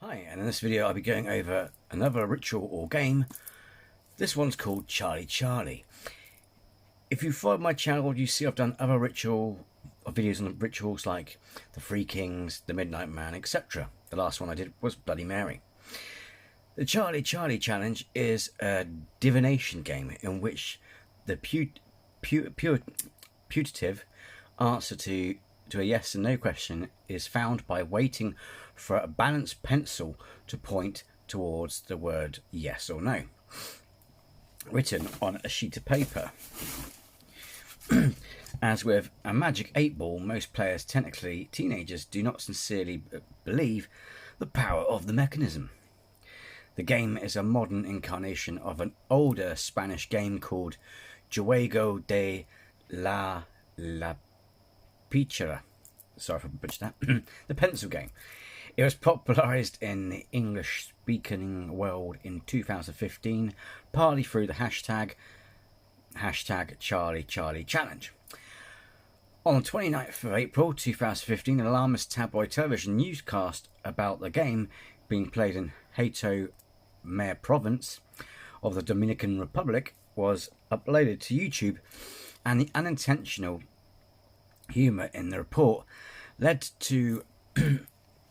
Hi, and in this video I'll be going over another ritual or game. This one's called Charlie Charlie. If you followed my channel, you see I've done other ritual videos on rituals like the Three Kings, the Midnight Man, etc. The last one I did was Bloody Mary. The Charlie Charlie challenge is a divination game in which the putative answer to a yes and no question is found by waiting for a balanced pencil to point towards the word yes or no, written on a sheet of paper. As with a magic 8-ball, most players, technically teenagers, do not sincerely believe the power of the mechanism. The game is a modern incarnation of an older Spanish game called Juego de la Pichera. Sorry if I butchered that. The pencil game. It was popularised in the English-speaking world in 2015, partly through the hashtag Charlie Charlie Challenge. On the 29th of April 2015, an alarmist tabloid television newscast about the game being played in Hato Mare province of the Dominican Republic was uploaded to YouTube, and the unintentional humour in the report led to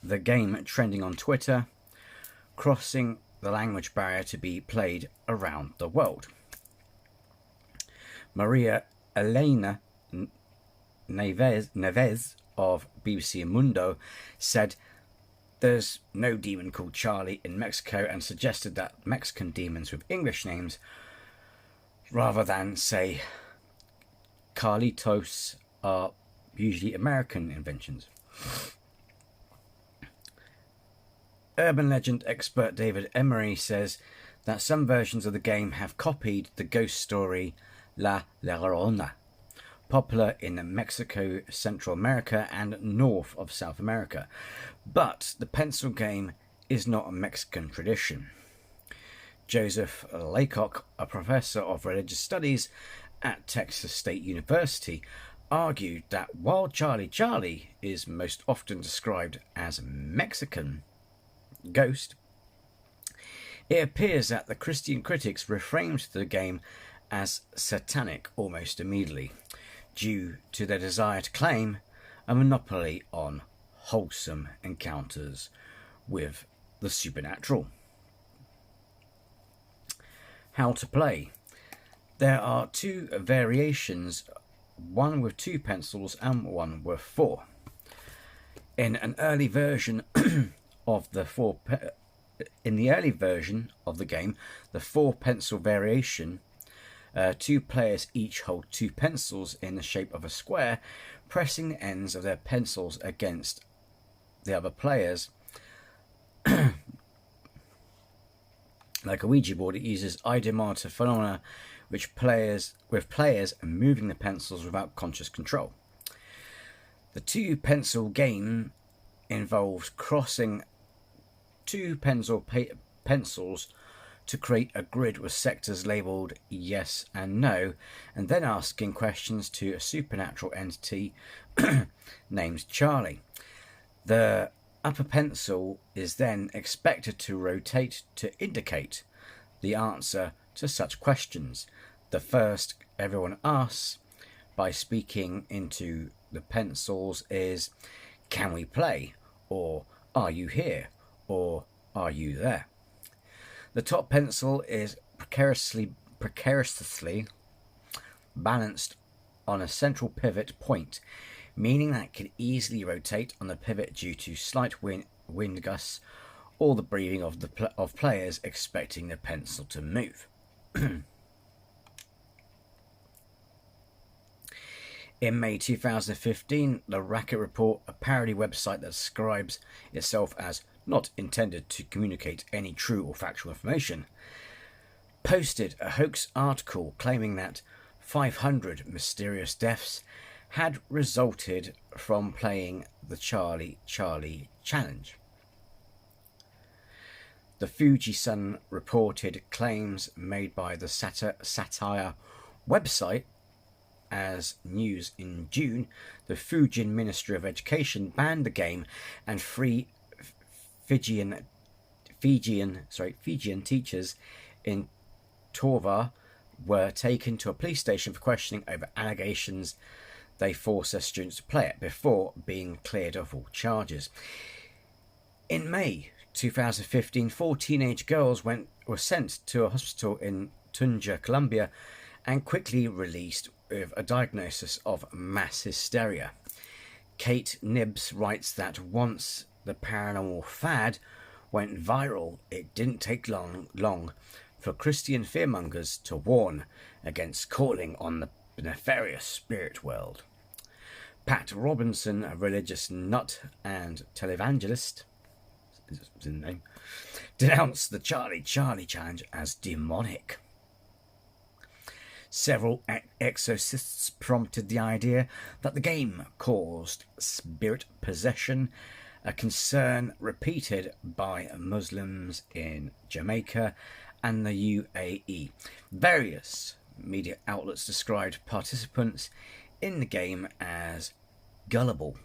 the game trending on Twitter, crossing the language barrier to be played around the world. Maria Elena Neves of BBC Mundo said there's no demon called Charlie in Mexico, and suggested that Mexican demons with English names rather than, say, Carlitos are usually American inventions. Urban legend expert David Emery says that some versions of the game have copied the ghost story La Llorona, popular in Mexico, Central America and north of South America. But the pencil game is not a Mexican tradition. Joseph Laycock, a professor of religious studies at Texas State University, argued that while Charlie Charlie is most often described as Mexican ghost, it appears that the Christian critics reframed the game as satanic almost immediately, due to their desire to claim a monopoly on wholesome encounters with the supernatural. How to play. There are two variations, one with 2 pencils and one with 4. In an early version of the early version of the game, the 4 pencil variation, 2 players each hold 2 pencils in the shape of a square, pressing the ends of their pencils against the other players. Like a Ouija board, it uses ideomotor phenomena with players moving the pencils without conscious control. The 2 pencil game involves crossing 2 pencils to create a grid with sectors labelled yes and no, and then asking questions to a supernatural entity named Charlie. The upper pencil is then expected to rotate to indicate the answer to such questions. The first everyone asks by speaking into the pencils is, "Can we play?" or "Are you here?" or "Are you there?" The top pencil is precariously balanced on a central pivot point, meaning that it can easily rotate on the pivot due to slight wind gusts or the breathing of players expecting the pencil to move. In May 2015, the Racket Report, a parody website that describes itself as not intended to communicate any true or factual information, posted a hoax article claiming that 500 mysterious deaths had resulted from playing the Charlie Charlie Challenge. The Fuji Sun reported claims made by the satire website as news. In June, the Fujian Ministry of Education banned the game, and 3 Fijian Fijian teachers in Torvar were taken to a police station for questioning over allegations they forced their students to play it before being cleared of all charges. In May 2015, 4 teenage girls were sent to a hospital in Tunja, Colombia, and quickly released with a diagnosis of mass hysteria. Kate Nibbs writes that once the paranormal fad went viral, it didn't take long for Christian fearmongers to warn against calling on the nefarious spirit world. Pat Robinson, a religious nut and televangelist, is his name, denounced the Charlie challenge as demonic. Several exorcists prompted the idea that the game caused spirit possession, a concern repeated by Muslims in Jamaica and the UAE. Various media outlets described participants in the game as gullible.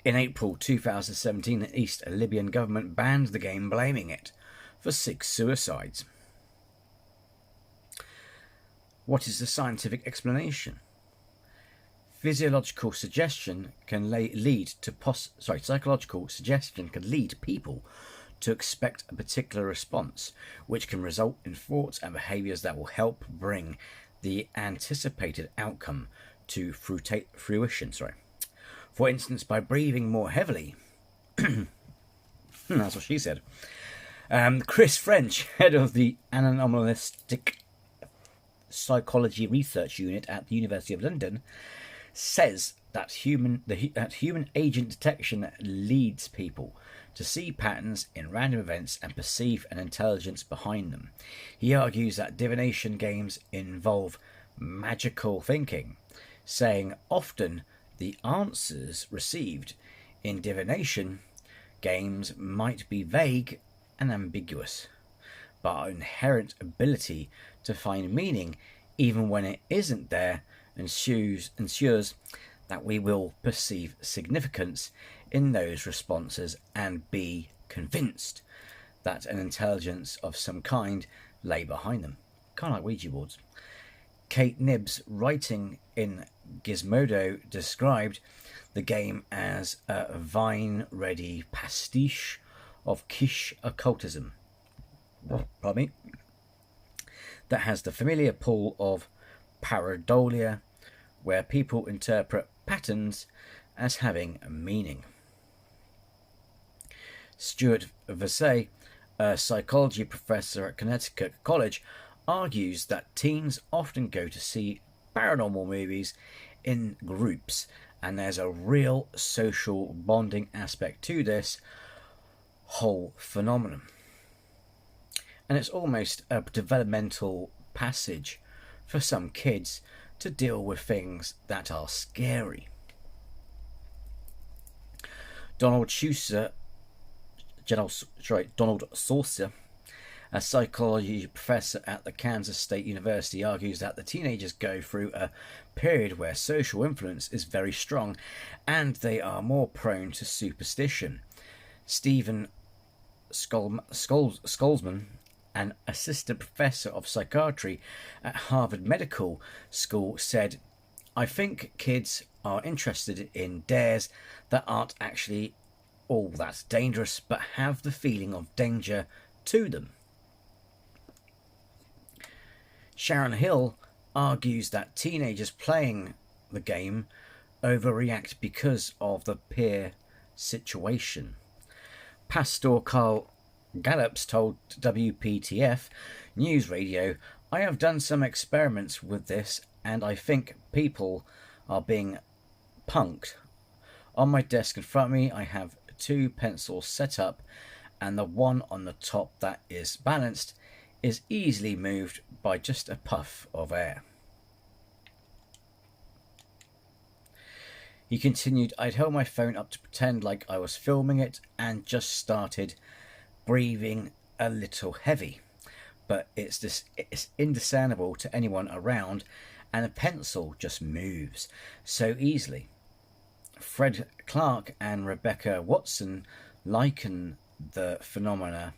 In April 2017, the East Libyan government banned the game, blaming it for 6 suicides. What is the scientific explanation? Psychological suggestion can lead people to expect a particular response, which can result in thoughts and behaviours that will help bring the anticipated outcome to fruition. For instance, by breathing more heavily. That's what she said. Chris French, head of the Anomalistic Psychology Research Unit at the University of London, says that human agent detection leads people to see patterns in random events and perceive an intelligence behind them. He argues that divination games involve magical thinking, saying often the answers received in divination games might be vague and ambiguous, but our inherent ability to find meaning even when it isn't there ensures that we will perceive significance in those responses and be convinced that an intelligence of some kind lay behind them. Kind of like Ouija boards. Kate Nibbs, writing in Gizmodo, described the game as a Vine-ready pastiche of quiche occultism. Pardon me. That has the familiar pull of pareidolia, where people interpret patterns as having a meaning. Stuart Versay, a psychology professor at Connecticut College, argues that teens often go to see paranormal movies in groups, and there's a real social bonding aspect to this whole phenomenon. And it's almost a developmental passage for some kids to deal with things that are scary. Donald Saucer, a psychology professor at the Kansas State University, argues that the teenagers go through a period where social influence is very strong and they are more prone to superstition. Stephen Skolzman, an assistant professor of psychiatry at Harvard Medical School, said, "I think kids are interested in dares that aren't actually all that dangerous, but have the feeling of danger to them." Sharon Hill argues that teenagers playing the game overreact because of the peer situation. Pastor Carl Gallups told WPTF News Radio, "I have done some experiments with this and I think people are being punked. On my desk in front of me I have 2 pencils set up and the one on the top that is balanced is easily moved by just a puff of air." He continued, "I'd held my phone up to pretend like I was filming it and just started breathing a little heavy, but it's indiscernible to anyone around and a pencil just moves so easily." Fred Clark and Rebecca Watson liken the phenomena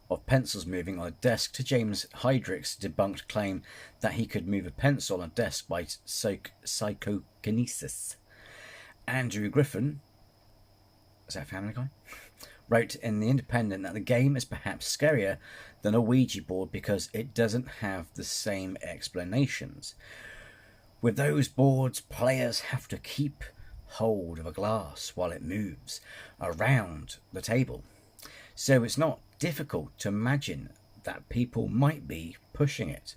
of pencils moving on a desk to James Heydrich's debunked claim that he could move a pencil on a desk by psychokinesis. Andrew Griffin, is that Family Guy? Wrote in The Independent that the game is perhaps scarier than a Ouija board because it doesn't have the same explanations. With those boards, players have to keep hold of a glass while it moves around the table. So it's not difficult to imagine that people might be pushing it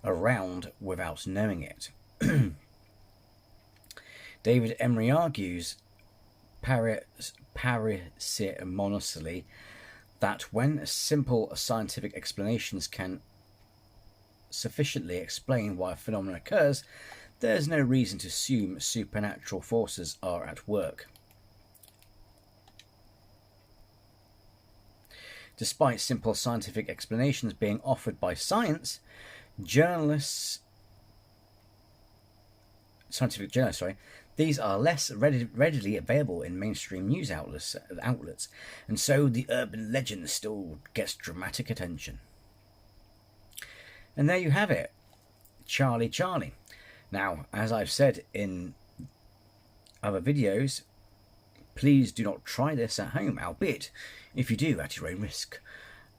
around without knowing it. David Emery argues parsimoniously that when simple scientific explanations can sufficiently explain why a phenomenon occurs, there's no reason to assume supernatural forces are at work. Despite simple scientific explanations being offered by scientific journalists, these are less readily available in mainstream news outlets, and so the urban legend still gets dramatic attention. And there you have it, Charlie Charlie. Now, as I've said in other videos, please do not try this at home, albeit if you do, at your own risk.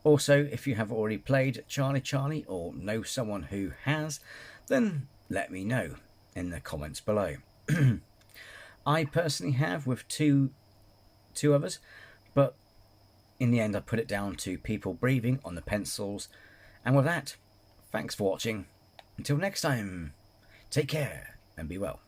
Also, if you have already played Charlie Charlie or know someone who has, then let me know in the comments below. I personally have with two others, but in the end I put it down to people breathing on the pencils. And with that, thanks for watching. Until next time, take care and be well.